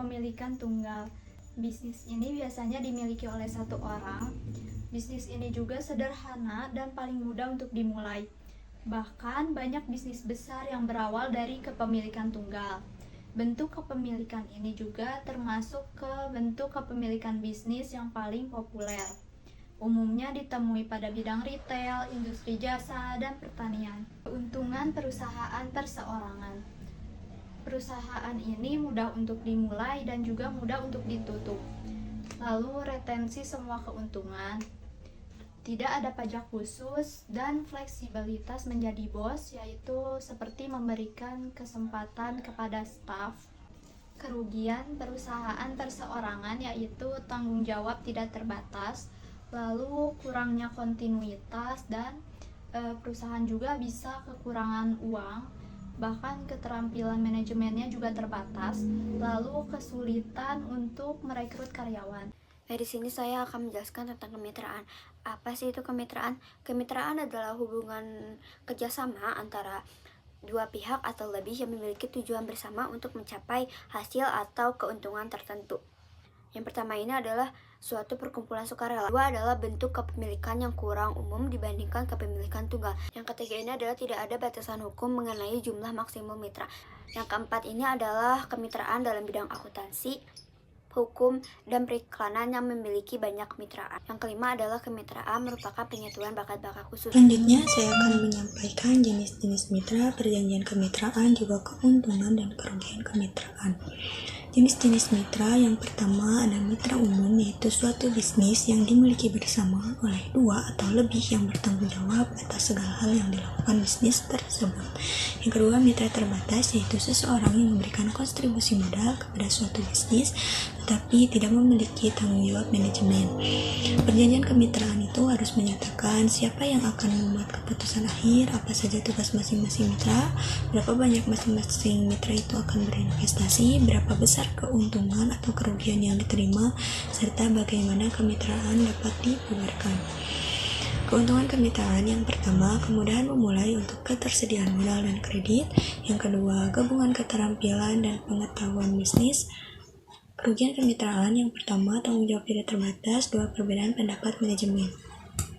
kepemilikan tunggal. Bisnis ini biasanya dimiliki oleh satu orang. Bisnis ini juga sederhana dan paling mudah untuk dimulai. Bahkan banyak bisnis besar yang berawal dari kepemilikan tunggal. Bentuk kepemilikan ini juga termasuk ke bentuk kepemilikan bisnis yang paling populer. Umumnya ditemui pada bidang retail, industri jasa, dan pertanian. Keuntungan perusahaan perseorangan. Perusahaan ini mudah untuk dimulai dan juga mudah untuk ditutup. Lalu retensi semua keuntungan. Tidak ada pajak khusus dan fleksibilitas menjadi bos, yaitu seperti memberikan kesempatan kepada staf. Kerugian perusahaan perseorangan yaitu tanggung jawab tidak terbatas, lalu kurangnya kontinuitas, dan perusahaan juga bisa kekurangan uang, bahkan keterampilan manajemennya juga terbatas, lalu kesulitan untuk merekrut karyawan. Di sini saya akan menjelaskan tentang kemitraan. Apa sih itu kemitraan? Kemitraan adalah hubungan kerjasama antara dua pihak atau lebih yang memiliki tujuan bersama untuk mencapai hasil atau keuntungan tertentu. Yang pertama ini adalah suatu perkumpulan sukarela. Kedua adalah bentuk kepemilikan yang kurang umum dibandingkan kepemilikan tunggal. Yang ketiga ini adalah tidak ada batasan hukum mengenai jumlah maksimum mitra. Yang keempat ini adalah kemitraan dalam bidang akuntansi, hukum, dan periklanan yang memiliki banyak kemitraan. Yang kelima adalah kemitraan merupakan penyatuan bakat-bakat khusus. Selanjutnya saya akan menyampaikan jenis-jenis mitra, perjanjian kemitraan, juga keuntungan dan kerugian kemitraan. Jenis-jenis mitra yang pertama ada mitra umum, yaitu suatu bisnis yang dimiliki bersama oleh dua atau lebih yang bertanggung jawab atas segala hal yang dilakukan bisnis tersebut. Yang kedua, mitra terbatas, yaitu seseorang yang memberikan kontribusi modal kepada suatu bisnis tetapi tidak memiliki tanggung jawab manajemen. Perjanjian kemitraan itu harus menyatakan siapa yang akan membuat keputusan akhir, apa saja tugas masing-masing mitra, berapa banyak masing-masing mitra itu akan berinvestasi, berapa besar keuntungan atau kerugian yang diterima, serta bagaimana kemitraan dapat dibubarkan. Keuntungan kemitraan yang pertama, kemudahan memulai untuk ketersediaan modal dan kredit. Yang kedua, gabungan keterampilan dan pengetahuan bisnis. Kerugian kemitraan yang pertama, tanggung jawab tidak terbatas. Dua, perbedaan pendapat manajemen.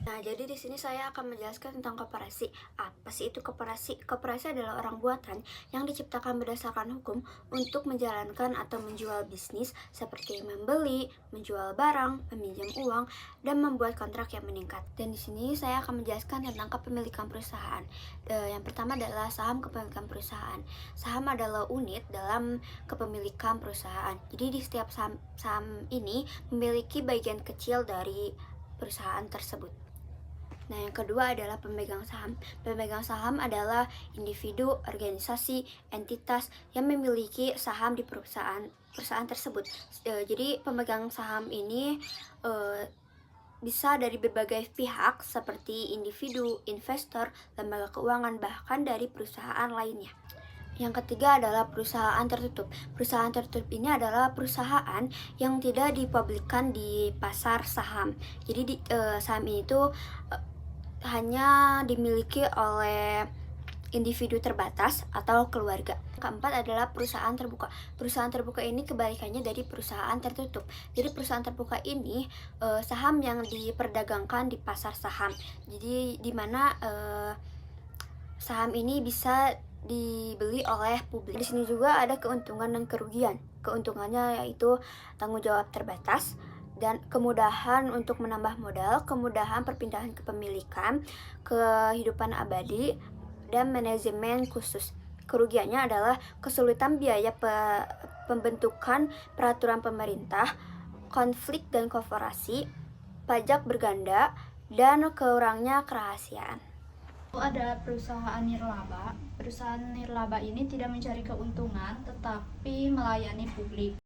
Nah, jadi di sini saya akan menjelaskan tentang koperasi. Apa sih itu koperasi? Koperasi adalah orang buatan yang diciptakan berdasarkan hukum untuk menjalankan atau menjual bisnis seperti membeli, menjual barang, meminjam uang, dan membuat kontrak yang meningkat. Dan di sini saya akan menjelaskan tentang kepemilikan perusahaan. Yang pertama adalah saham kepemilikan perusahaan. Saham adalah unit dalam kepemilikan perusahaan. Jadi di setiap saham ini memiliki bagian kecil dari perusahaan tersebut. Nah, yang kedua adalah pemegang saham. Pemegang saham adalah individu, organisasi, entitas yang memiliki saham di perusahaan tersebut. Jadi pemegang saham ini bisa dari berbagai pihak seperti individu, investor, lembaga keuangan, bahkan dari perusahaan lainnya. Yang ketiga adalah perusahaan tertutup. Perusahaan tertutup ini adalah perusahaan yang tidak dipublikkan di pasar saham. Jadi saham ini tuh hanya dimiliki oleh individu terbatas atau keluarga. Keempat adalah perusahaan terbuka. Perusahaan terbuka ini kebalikannya dari perusahaan tertutup. Jadi perusahaan terbuka ini saham yang diperdagangkan di pasar saham. Jadi di mana saham ini bisa dibeli oleh publik. Di sini juga ada keuntungan dan kerugian. Keuntungannya yaitu tanggung jawab terbatas dan kemudahan untuk menambah modal, kemudahan perpindahan kepemilikan, kehidupan abadi, dan manajemen khusus. Kerugiannya adalah kesulitan biaya pembentukan peraturan pemerintah, konflik dan korporasi, pajak berganda, dan kurangnya kerahasiaan. Ada perusahaan nirlaba. Perusahaan nirlaba ini tidak mencari keuntungan tetapi melayani publik.